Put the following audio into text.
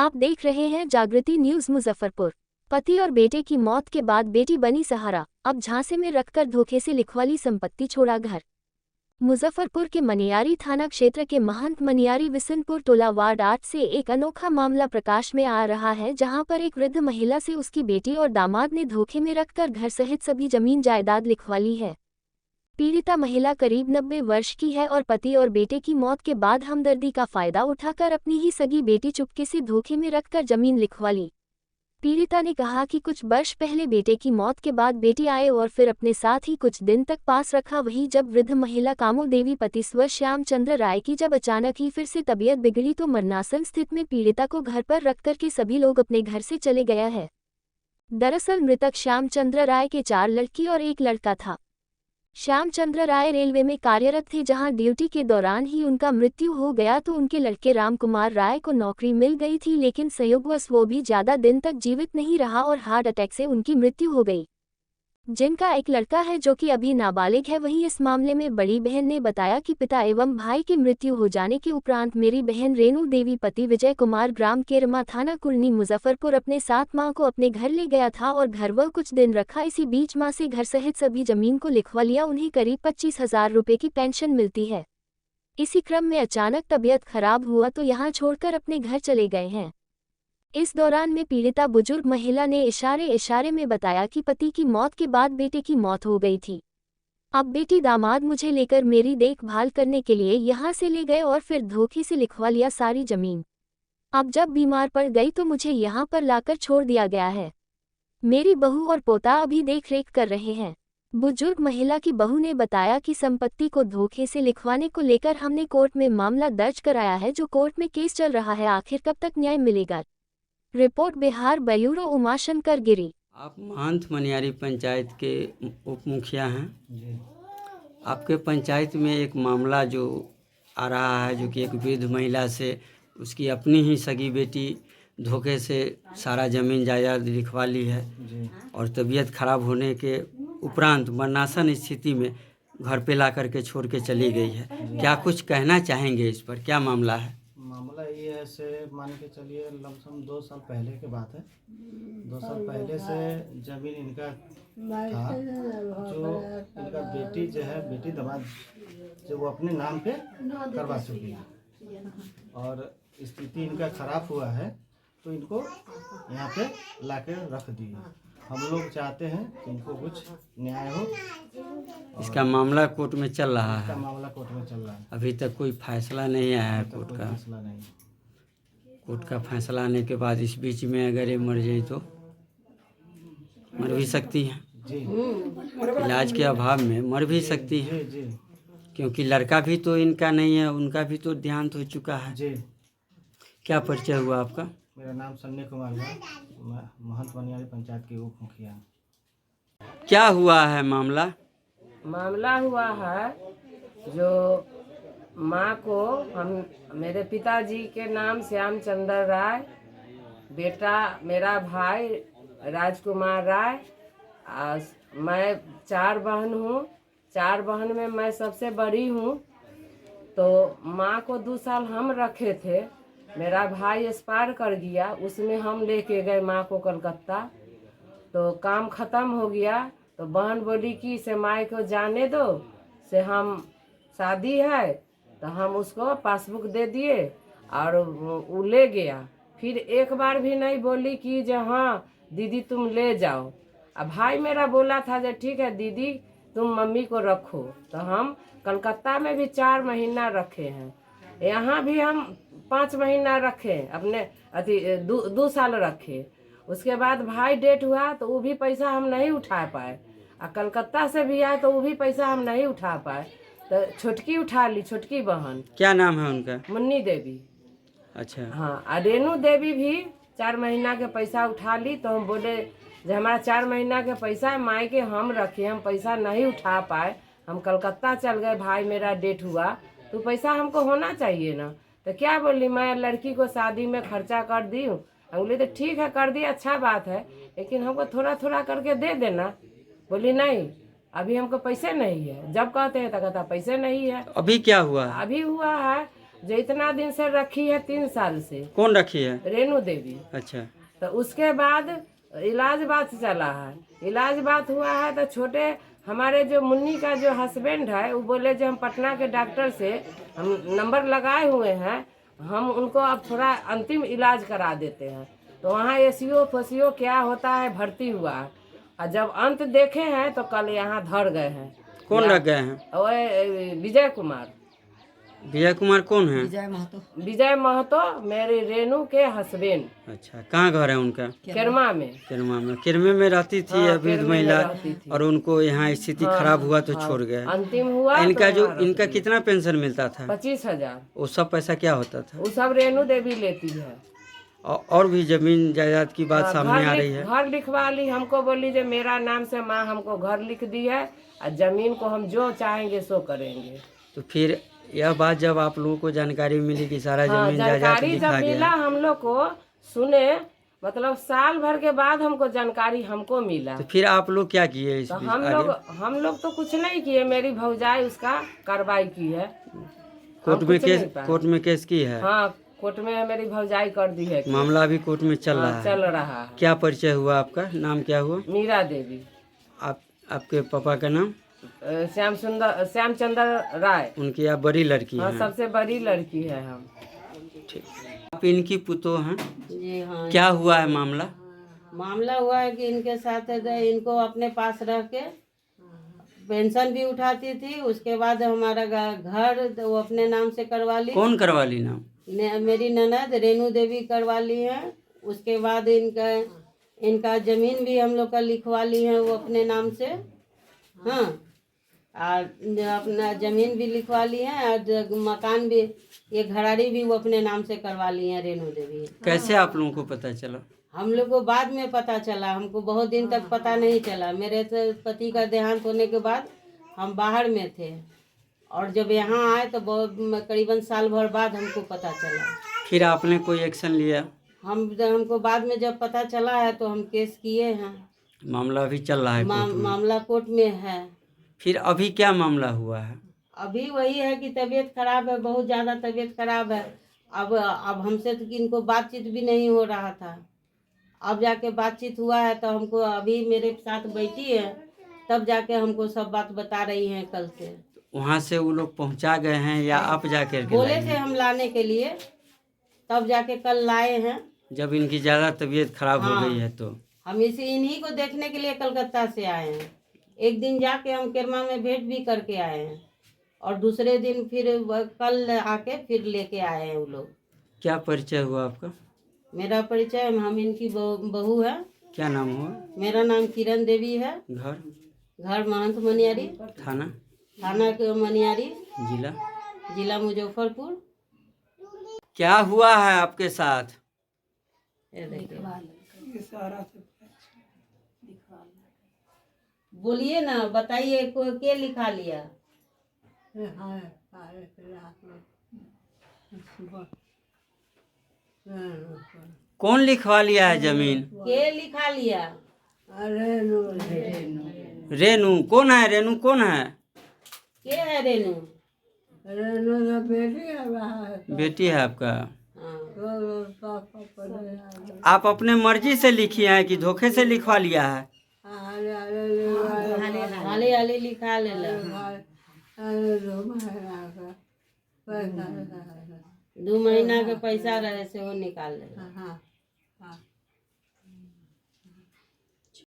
आप देख रहे हैं जागृति न्यूज मुजफ्फरपुर। पति और बेटे की मौत के बाद बेटी बनी सहारा, अब झांसे में रखकर धोखे से लिखवाली संपत्ति छोड़ा घर। मुजफ्फरपुर के मनियारी थाना क्षेत्र के महंत मनियारी विसनपुर टोला वार्ड 8 से एक अनोखा मामला प्रकाश में आ रहा है, जहां पर एक वृद्ध महिला से उसकी बेटी और दामाद ने धोखे में रखकर घर सहित सभी जमीन जायदाद लिखवा ली है। पीड़िता महिला करीब 90 वर्ष की है और पति और बेटे की मौत के बाद हमदर्दी का फायदा उठाकर अपनी ही सगी बेटी चुपके से धोखे में रखकर जमीन लिखवा ली। पीड़िता ने कहा कि कुछ वर्ष पहले बेटे की मौत के बाद बेटी आए और फिर अपने साथ ही कुछ दिन तक पास रखा। वहीं जब वृद्ध महिला कामो देवी पति स्व श्याम चंद्र राय की जब अचानक ही फिर से तबीयत बिगड़ी तो मरणासन स्थिति में पीड़िता को घर पर रखकर के सभी लोग अपने घर से चले गया है। दरअसल मृतक श्याम चंद्र राय के 4 लड़की और 1 लड़का था। श्यामचंद्र राय रेलवे में कार्यरत थे, जहां ड्यूटी के दौरान ही उनका मृत्यु हो गया तो उनके लड़के राम कुमार राय को नौकरी मिल गई थी, लेकिन संयोगवश वो भी ज्यादा दिन तक जीवित नहीं रहा और हार्ट अटैक से उनकी मृत्यु हो गई। जिनका एक लड़का है जो कि अभी नाबालिग है। वहीं इस मामले में बड़ी बहन ने बताया कि पिता एवं भाई की मृत्यु हो जाने के उपरांत मेरी बहन रेणु देवी पति विजय कुमार ग्राम केरमा थाना कुर्नी मुजफ्फरपुर अपने साथ मां को अपने घर ले गया था और घर वह कुछ दिन रखा। इसी बीच मां से घर सहित सभी जमीन को लिखवा लिया। उन्हें करीब 25,000 रुपये की पेंशन मिलती है। इसी क्रम में अचानक तबीयत खराब हुआ तो यहाँ छोड़कर अपने घर चले गए हैं। इस दौरान में पीड़िता बुजुर्ग महिला ने इशारे में बताया कि पति की मौत के बाद बेटे की मौत हो गई थी। अब बेटी दामाद मुझे लेकर मेरी देखभाल करने के लिए यहाँ से ले गए और फिर धोखे से लिखवा लिया सारी जमीन। अब जब बीमार पड़ गई तो मुझे यहाँ पर लाकर छोड़ दिया गया है। मेरी बहू और पोता अभी देख-रेख कर रहे हैं। बुजुर्ग महिला की बहू ने बताया कि संपत्ति को धोखे से लिखवाने को लेकर हमने कोर्ट में मामला दर्ज कराया है, जो कोर्ट में केस चल रहा है। आखिर कब तक न्याय मिलेगा? रिपोर्ट बिहार ब्यूरो उमाशंकर गिरी। आप महंत मनियारी पंचायत के उप मुखिया हैं। आपके पंचायत में एक मामला जो आ रहा है, जो कि एक वृद्ध महिला से उसकी अपनी ही सगी बेटी धोखे से सारा ज़मीन जायदाद लिखवा ली है और तबीयत खराब होने के उपरांत मरणासन स्थिति में घर पे ला करके छोड़ के चली गई है। क्या कुछ कहना चाहेंगे इस पर? क्या मामला है? मामला ये है से मान के चलिए लमसम 2 साल पहले की बात है। 2 साल पहले से जमीन इनका था, जो इनका बेटी जो है बेटी दामाद जो वो अपने नाम पे करवा चुकी है और स्थिति इनका खराब हुआ है तो इनको यहाँ पे लाके रख दिए। हम लोग चाहते हैं कि इनको कुछ न्याय हो। इसका मामला कोर्ट में चल रहा है। मामला कोर्ट में चल रहा है। अभी तक कोई फैसला नहीं आया है कोर्ट का। फैसला नहीं। कोर्ट का फैसला आने के बाद इस बीच में अगर ये मर जाए तो मर भी सकती है जी। इलाज के अभाव में मर भी सकती है जी। क्योंकि लड़का भी तो इनका नहीं है, उनका भी तो देहांत हो चुका है जी। क्या परिचय हुआ आपका? मेरा नाम सन्नी कुमार है, मैं महंत मनियारी पंचायत के उप मुखिया। क्या हुआ है मामला? मामला हुआ है जो माँ को मेरे पिताजी के नाम श्याम चंद्र राय, बेटा मेरा भाई राजकुमार राय, मैं 4 बहन हूँ। 4 बहन में मैं सबसे बड़ी हूँ। तो माँ को 2 साल हम रखे थे। मेरा भाई एक्सपायर कर गया, उसमें हम लेके गए माँ को कलकत्ता। तो काम ख़त्म हो गया तो बहन बोली कि से माँ को जाने दो, से हम शादी है तो हम उसको पासबुक दे दिए और वो ले गया। फिर एक बार भी नहीं बोली कि जो हाँ दीदी तुम ले जाओ। अब भाई मेरा बोला था जो ठीक है दीदी तुम मम्मी को रखो। तो हम कलकत्ता में भी 4 महीना रखे हैं, यहाँ भी हम 5 महीना रखे, अपने 2 साल रखे। उसके बाद भाई डेट हुआ तो वो भी पैसा हम नहीं उठा पाए, और कलकत्ता से भी आए तो वो भी पैसा हम नहीं उठा पाए। तो छोटकी उठा ली, छोटकी बहन। क्या नाम है उनका? मुन्नी देवी। अच्छा। हाँ, और रेणु देवी भी 4 महीना के पैसा उठा ली। तो हम बोले जो हमारा 4 महीना के पैसा है माई के हम रखे, हम पैसा नहीं उठा पाए, हम कलकत्ता चल गए, भाई मेरा डेट हुआ तो पैसा हमको होना चाहिए ना। तो क्या बोली, मैं लड़की को शादी में खर्चा कर दी हूँ। हम बोले तो ठीक है कर दी, अच्छा बात है, लेकिन हमको थोड़ा थोड़ा करके दे देना। बोली नहीं अभी हमको पैसे नहीं है, जब कहते हैं तो कहता पैसे नहीं है। अभी क्या हुआ? अभी हुआ है जो इतना दिन से रखी है 3 साल से, कौन रखी है? रेणु देवी। अच्छा। तो उसके बाद इलाज बात चला है, इलाज बात हुआ है तो छोटे हमारे जो मुन्नी का जो हस्बैंड है वो बोले जो हम पटना के डॉक्टर से हम नंबर लगाए हुए हैं, हम उनको अब थोड़ा अंतिम इलाज करा देते हैं। तो वहाँ एसीओ फसीओ क्या होता है भर्ती हुआ है, और जब अंत देखे हैं तो कल यहाँ धर गए हैं। कौन रख गए हैं? वो विजय कुमार। विजय कुमार कौन है? विजय महतो मेरे रेणु के हस्बैंड। अच्छा, कहाँ घर है उनका? केरमा में। किरमे में रहती थी हाँ, वृद्ध किरमे में महिला, रहती थी। और उनको यहाँ स्थिति खराब हुआ तो छोड़ गए। अंतिम हुआ इनका तो जो यहाँ रख इनका दिए। कितना पेंशन मिलता था? 25,000। वो सब पैसा क्या होता था? वो सब रेणु देवी लेती है। और भी जमीन जायदाद की बात सामने आ रही है। घर लिखवा ली, हमको बोली जो मेरा नाम से माँ हमको घर लिख दी है और जमीन को हम जो चाहेंगे सो करेंगे। तो फिर यह बात जब आप लोगों को जानकारी मिली कि सारा हाँ, जमीन जायदाद जानकारी जब लिखा मिला गया, हम लोग को, सुने मतलब साल भर के बाद हमको जानकारी हमको मिला। तो फिर आप लोग क्या किए इस तो बीच आगे? हम लोग तो कुछ नहीं किए, मेरी भौजाई उसका कार्रवाई की है। कोर्ट में केस की है? हाँ, कोर्ट में मेरी भौजाई कर दी है। मामला अभी कोर्ट में चल रहा है? चल रहा है। क्या परिचय हुआ आपका? नाम क्या हुआ? मीरा देवी। आपके पापा का नाम? श्यामचंद्र राय। उनकी आप बड़ी लड़की हाँ, हैं? सबसे बड़ी लड़की है हम। ठीक। आप इनकी पुतोह हैं? जी हाँ। क्या हुआ है मामला? मामला हुआ है कि इनके साथ इनको अपने पास रह के पेंशन भी उठाती थी, उसके बाद हमारा घर तो वो अपने नाम से करवा ली। कौन करवा ली नाम? मेरी ननद रेणु देवी करवा ली है। उसके बाद इनका जमीन भी हम लोग का लिखवा ली है वो अपने नाम से। हाँ, और अपना जमीन भी लिखवा ली है और मकान भी, ये घराड़ी भी वो अपने नाम से करवा ली है रेणु देवी। कैसे आप लोगों को पता चला? हम लोग को बाद में पता चला, हमको बहुत दिन तक पता नहीं चला। मेरे पति का देहांत होने के बाद हम बाहर में थे, और जब यहाँ आए तो बहुत करीबन साल भर बाद हमको पता चला। फिर आपने कोई एक्शन लिया? हमको बाद में जब पता चला है तो हम केस किए हैं। मामला अभी चल रहा है कोर्ट में? मामला कोर्ट में है। फिर अभी क्या मामला हुआ है? अभी वही है कि तबीयत खराब है, बहुत ज़्यादा तबीयत खराब है। अब हमसे तो इनको बातचीत भी नहीं हो रहा था, अब जाके बातचीत हुआ है। तो हमको अभी मेरे साथ बैठी है, तब जाके हमको सब बात बता रही हैं कल से। वहाँ से वो लोग पहुँचा गए हैं या आप जाकर के बोले लाए थे हैं? हम लाने के लिए, तब जाके कल लाए हैं। जब इनकी ज़्यादा तबीयत खराब हो हाँ। गई है तो हम इन्हीं को देखने के लिए कलकत्ता से आए हैं। एक दिन जाके हम केरमा में भेंट भी करके आए हैं, और दूसरे दिन फिर कल आके फिर लेके आए हैं वो लोग। क्या परिचय हुआ आपका? मेरा परिचय, हम इनकी बहू है। क्या नाम हुआ? मेरा नाम किरण देवी है। घर महंत मनियारी, थाना के मनियारी, जिला मुजफ्फरपुर। क्या हुआ है आपके साथ? ये देखिए, बोलिए ना, बताइए के लिखा लिया? कौन लिखवा लिया है जमीन? के लिखा लिया? रेणु कौन है? रेणु कौन है? के है रेणु? बेटी है आपका? हाँ। आप अपने मर्जी से लिखी है कि धोखे से लिखवा लिया है? हाले हाले लिखा ले। 2 महीना के पैसा रहे से वो निकाल ले।